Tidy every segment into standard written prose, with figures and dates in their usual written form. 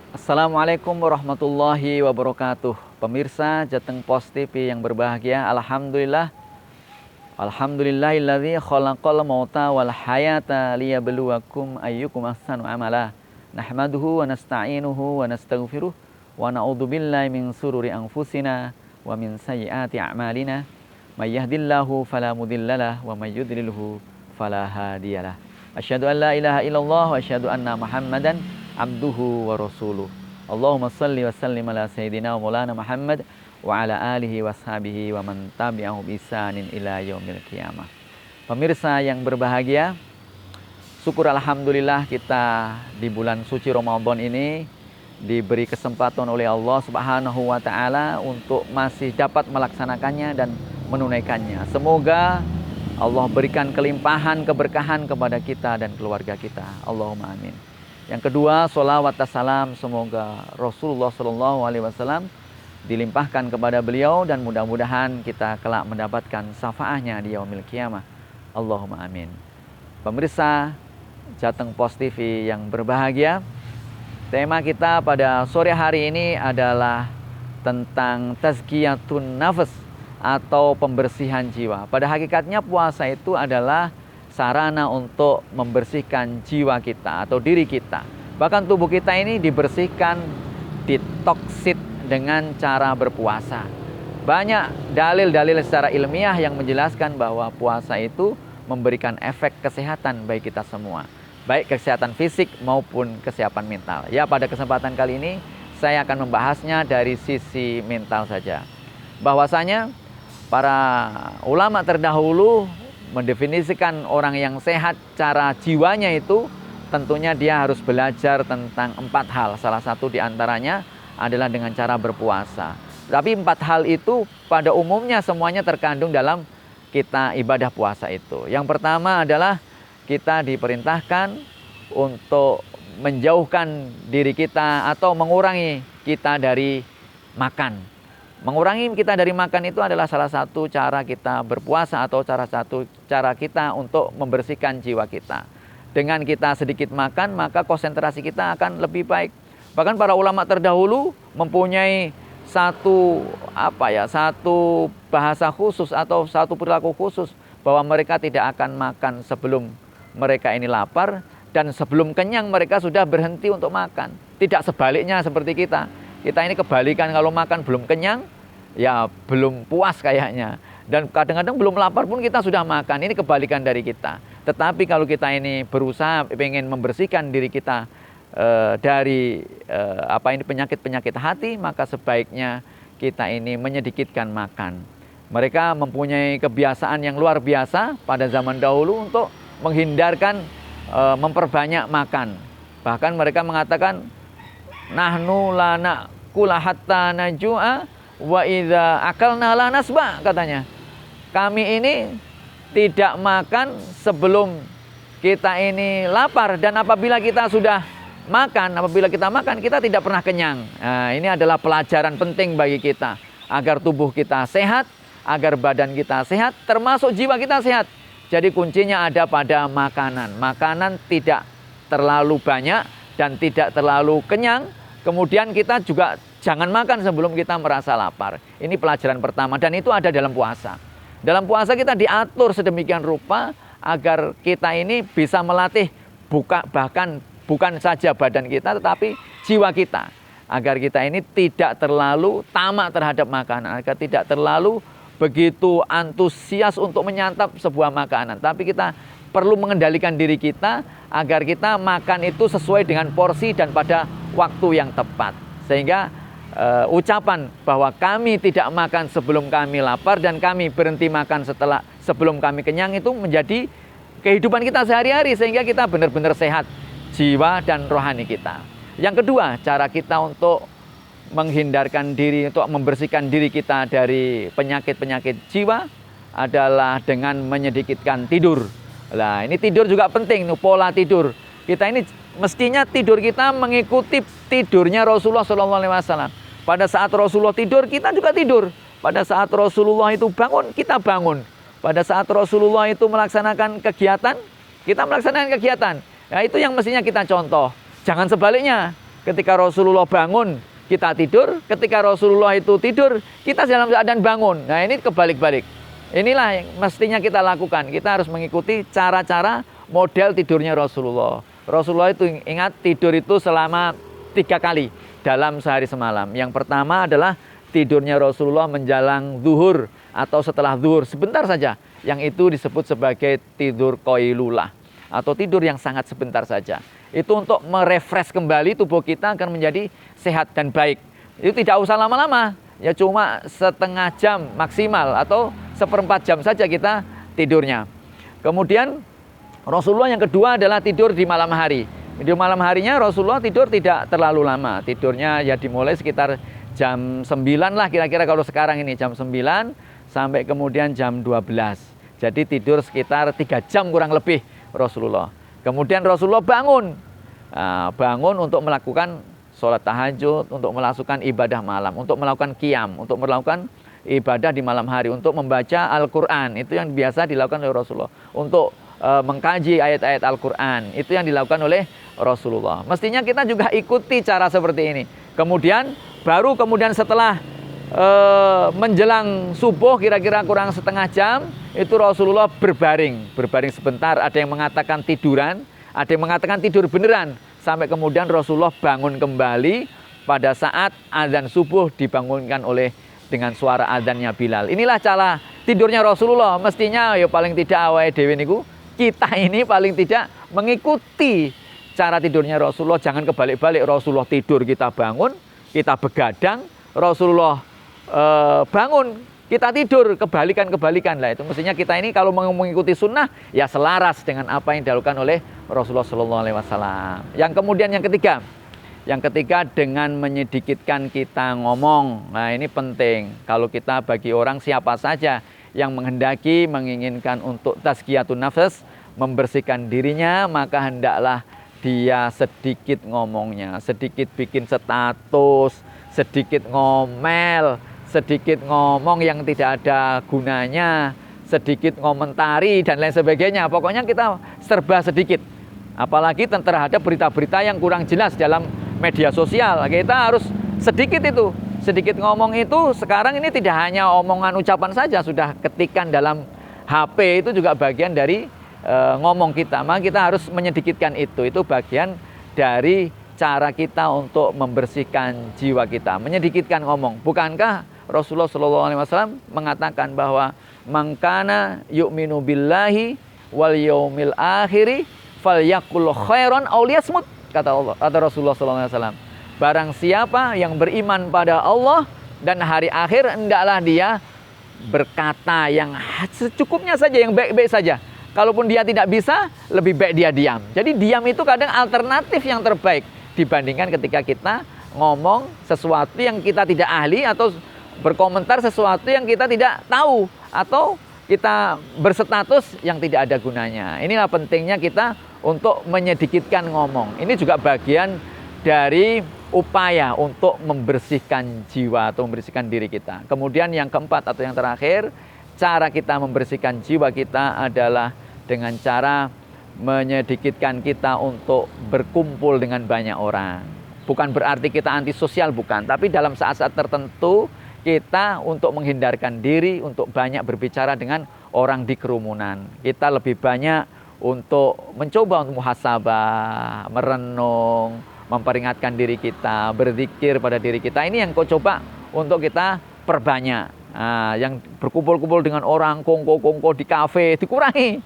Assalamualaikum warahmatullahi wabarakatuh. Pemirsa Jateng Pos TV yang berbahagia, Alhamdulillahilladzi khalaqal mauta wal hayata liyabluwakum ayyukum ahsanu amala. Nahmaduhu wa nasta'inuhu wa nastaghfiruh wa na'udzubillahi min sururi anfusina wa min sayyiati a'malina. May yahdihillahu fala mudhillalah wa may yudlilhu fala hadiyalah. Asyhadu an la ilaha illallah wa asyhadu anna Muhammadan abduhu wa rasuluh. Allahumma salli wa sallim ala sayyidina wa maulana Muhammad wa ala alihi wa sahbihi wa man tabi'ahu bi ihsanin ila yaumil qiyamah. Pemirsa yang berbahagia, syukur alhamdulillah kita di bulan suci Ramadan ini diberi kesempatan oleh Allah Subhanahu wa taala untuk masih dapat melaksanakannya dan menunaikannya. Semoga Allah berikan kelimpahan keberkahan kepada kita dan keluarga kita. Allahumma amin. Yang kedua, sholawat dan salam semoga Rasulullah SAW dilimpahkan kepada beliau dan mudah-mudahan kita kelak mendapatkan syafaatnya di yaumil qiyamah. Allahumma amin. Pemirsa Jateng Pos TV yang berbahagia, tema kita pada sore hari ini adalah tentang tazkiyatun nafas atau pembersihan jiwa. Pada hakikatnya puasa itu adalah sarana untuk membersihkan jiwa kita atau diri kita. Bahkan tubuh kita ini dibersihkan, ditoksit dengan cara berpuasa. Banyak dalil-dalil secara ilmiah yang menjelaskan bahwa puasa itu memberikan efek kesehatan bagi kita semua, baik kesehatan fisik maupun kesehatan mental. Ya, pada kesempatan kali ini saya akan membahasnya dari sisi mental saja. Bahwasanya para ulama terdahulu mendefinisikan orang yang sehat cara jiwanya itu tentunya dia harus belajar tentang 4 hal. Salah satu diantaranya adalah dengan cara berpuasa. Tapi 4 hal itu pada umumnya semuanya terkandung dalam kita ibadah puasa itu. Yang pertama adalah kita diperintahkan untuk menjauhkan diri kita atau mengurangi kita dari makan. Mengurangi kita dari makan itu adalah salah satu cara kita berpuasa atau salah satu cara kita untuk membersihkan jiwa kita. Dengan kita sedikit makan, maka konsentrasi kita akan lebih baik. Bahkan para ulama terdahulu mempunyai satu bahasa khusus atau satu perilaku khusus bahwa mereka tidak akan makan sebelum mereka ini lapar dan sebelum kenyang mereka sudah berhenti untuk makan. Tidak sebaliknya seperti kita. Kita ini kebalikan, kalau makan belum kenyang, ya belum puas kayaknya. Dan kadang-kadang belum lapar pun kita sudah makan. Ini kebalikan dari kita. Tetapi kalau kita ini berusaha ingin membersihkan diri kita dari penyakit-penyakit hati, maka sebaiknya kita ini menyedikitkan makan. Mereka mempunyai kebiasaan yang luar biasa pada zaman dahulu untuk menghindarkan memperbanyak makan. Bahkan mereka mengatakan nahnu la na'kula hatta najua wa idza akalna la nasba, katanya. Kami ini tidak makan sebelum kita ini lapar, dan apabila kita sudah makan, kita tidak pernah kenyang. Nah, ini adalah pelajaran penting bagi kita agar tubuh kita sehat, agar badan kita sehat, termasuk jiwa kita sehat. Jadi kuncinya ada pada makanan. Makanan tidak terlalu banyak dan tidak terlalu kenyang. Kemudian kita juga jangan makan sebelum kita merasa lapar. Ini pelajaran pertama dan itu ada dalam puasa. Dalam puasa kita diatur sedemikian rupa agar kita ini bisa melatih bahkan bukan saja badan kita tetapi jiwa kita. Agar kita ini tidak terlalu tamak terhadap makanan, agar tidak terlalu begitu antusias untuk menyantap sebuah makanan. Tapi kita perlu mengendalikan diri kita agar kita makan itu sesuai dengan porsi dan pada waktu yang tepat. Sehingga ucapan bahwa kami tidak makan sebelum kami lapar dan kami berhenti makan sebelum kami kenyang itu menjadi kehidupan kita sehari-hari, sehingga kita benar-benar sehat jiwa dan rohani kita. Yang kedua, cara kita untuk menghindarkan diri, untuk membersihkan diri kita dari penyakit-penyakit jiwa adalah dengan menyedikitkan tidur. Nah, ini tidur juga penting, pola tidur. Kita ini mestinya tidur kita mengikuti tidurnya Rasulullah SAW. Pada saat Rasulullah tidur, kita juga tidur. Pada saat Rasulullah itu bangun, kita bangun. Pada saat Rasulullah itu melaksanakan kegiatan, kita melaksanakan kegiatan. Nah, itu yang mestinya kita contoh. Jangan sebaliknya. Ketika Rasulullah bangun, kita tidur. Ketika Rasulullah itu tidur, kita dalam keadaan bangun. Nah, ini kebalik-balik. Inilah yang mestinya kita lakukan. Kita harus mengikuti cara-cara model tidurnya Rasulullah. Rasulullah itu ingat tidur itu selama 3 kali dalam sehari semalam. Yang pertama adalah tidurnya Rasulullah menjelang zuhur atau setelah zuhur sebentar saja. Yang itu disebut sebagai tidur qailulah atau tidur yang sangat sebentar saja. Itu untuk merefresh kembali tubuh kita akan menjadi sehat dan baik. Itu tidak usah lama-lama, ya cuma setengah jam maksimal atau 1/4 jam saja kita tidurnya. Kemudian Rasulullah yang kedua adalah tidur di malam hari. Di malam harinya Rasulullah tidur tidak terlalu lama. Tidurnya ya dimulai sekitar jam 9 lah kira-kira kalau sekarang ini jam 9 sampai kemudian jam 12. Jadi tidur sekitar 3 jam kurang lebih Rasulullah. Kemudian Rasulullah bangun. Bangun untuk melakukan sholat tahajud, untuk melakukan ibadah malam, untuk melakukan qiyam, untuk melakukan ibadah di malam hari, untuk membaca Al-Quran. Itu yang biasa dilakukan oleh Rasulullah. Untuk mengkaji ayat-ayat Al-Quran. Itu yang dilakukan oleh Rasulullah. Mestinya kita juga ikuti cara seperti ini. Kemudian setelah menjelang subuh kira-kira kurang setengah jam, itu Rasulullah berbaring sebentar. Ada yang mengatakan tiduran, ada yang mengatakan tidur beneran. Sampai kemudian Rasulullah bangun kembali pada saat azan subuh dibangunkan dengan suara azannya Bilal. Inilah cara tidurnya Rasulullah. Mestinya ya paling tidak awake dhewe niku kita ini paling tidak mengikuti cara tidurnya Rasulullah. Jangan kebalik-balik, Rasulullah tidur kita bangun, kita begadang. Rasulullah bangun, kita tidur, kebalikan lah. Itu mestinya kita ini kalau mengikuti sunnah ya selaras dengan apa yang dilakukan oleh Rasulullah SAW. Yang kemudian yang ketiga dengan menyedikitkan kita ngomong. Nah, ini penting. Kalau kita bagi orang siapa saja yang menghendaki, menginginkan untuk tazkiyatun nafs, membersihkan dirinya, maka hendaklah dia sedikit ngomongnya, sedikit bikin status, sedikit ngomel, sedikit ngomong yang tidak ada gunanya, sedikit ngomentari dan lain sebagainya. Pokoknya kita serba sedikit. Apalagi terhadap berita-berita yang kurang jelas dalam media sosial. Kita harus sedikit itu. Sedikit ngomong itu sekarang ini tidak hanya omongan ucapan saja, sudah ketikan dalam HP itu juga bagian dari ngomong kita. Maka kita harus menyedikitkan itu. Itu bagian dari cara kita untuk membersihkan jiwa kita, menyedikitkan ngomong. Bukankah Rasulullah SAW mengatakan bahwa mangkana yu'minu billahi wal yaumil akhiri falyaqul khairan aw liyasmut, kata Rasulullah SAW. Barang siapa yang beriman pada Allah dan hari akhir, hendaklah dia berkata yang secukupnya saja, yang baik-baik saja. Kalaupun dia tidak bisa, lebih baik dia diam. Jadi diam itu kadang alternatif yang terbaik dibandingkan ketika kita ngomong sesuatu yang kita tidak ahli atau berkomentar sesuatu yang kita tidak tahu atau kita berstatus yang tidak ada gunanya. Inilah pentingnya kita untuk menyedikitkan ngomong. Ini juga bagian dari upaya untuk membersihkan jiwa atau membersihkan diri kita. Kemudian yang keempat atau yang terakhir, cara kita membersihkan jiwa kita adalah dengan cara menyedikitkan kita untuk berkumpul dengan banyak orang. Bukan berarti kita antisosial, bukan. Tapi dalam saat-saat tertentu kita untuk menghindarkan diri, untuk banyak berbicara dengan orang di kerumunan. Kita lebih banyak untuk mencoba untuk muhasabah, merenung, memperingatkan diri kita, berzikir pada diri kita. Ini yang kau coba untuk kita perbanyak. Yang berkumpul-kumpul dengan orang, kongko-kongko di kafe, dikurangi.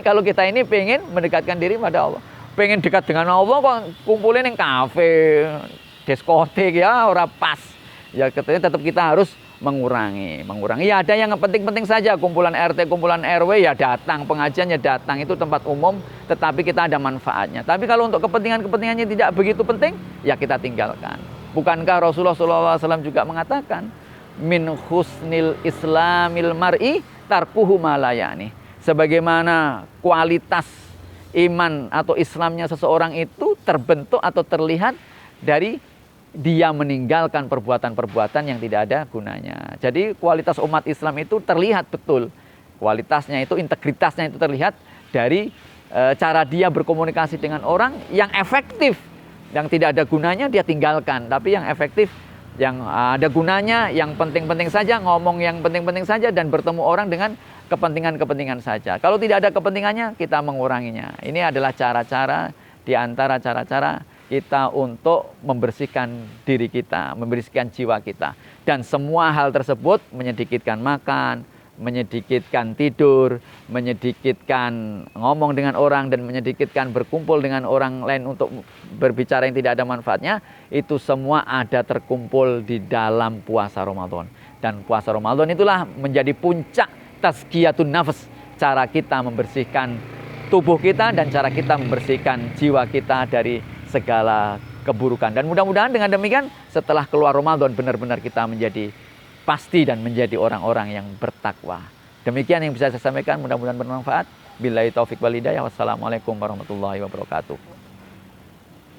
Kalau kita ini pengen mendekatkan diri pada Allah. Pengen dekat dengan Allah kok kumpulin yang kafe, diskotik, ya ora pas. Ya tetap kita harus mengurangi. Ya ada yang penting-penting saja, kumpulan RT, kumpulan RW ya datang, pengajian ya datang, itu tempat umum, tetapi kita ada manfaatnya. Tapi kalau untuk kepentingannya tidak begitu penting, ya kita tinggalkan. Bukankah Rasulullah SAW juga mengatakan, min husnil islamil mar'i tarkuhu ma la ya'ni. Sebagaimana kualitas iman atau Islamnya seseorang itu terbentuk atau terlihat dari dia meninggalkan perbuatan-perbuatan yang tidak ada gunanya. Jadi kualitas umat Islam itu terlihat betul. Kualitasnya itu, integritasnya itu terlihat dari cara dia berkomunikasi dengan orang yang efektif yang tidak ada gunanya dia tinggalkan. Tapi yang efektif, yang ada gunanya, yang penting-penting saja, ngomong yang penting-penting saja, dan bertemu orang dengan kepentingan-kepentingan saja. Kalau tidak ada kepentingannya, kita menguranginya. Ini adalah cara-cara di antara cara-cara kita untuk membersihkan diri kita, membersihkan jiwa kita. Dan semua hal tersebut menyedikitkan makan, menyedikitkan tidur, menyedikitkan ngomong dengan orang, dan menyedikitkan berkumpul dengan orang lain untuk berbicara yang tidak ada manfaatnya. Itu semua ada terkumpul di dalam puasa Ramadan. Dan puasa Ramadan itulah menjadi puncak tazkiyatun nafs, cara kita membersihkan tubuh kita dan cara kita membersihkan jiwa kita dari segala keburukan. Dan mudah-mudahan dengan demikian setelah keluar Ramadan benar-benar kita menjadi pasti dan menjadi orang-orang yang bertakwa. Demikian yang bisa saya sampaikan, mudah-mudahan bermanfaat. Billahi taufik wal hidayah. Wassalamualaikum warahmatullahi wabarakatuh.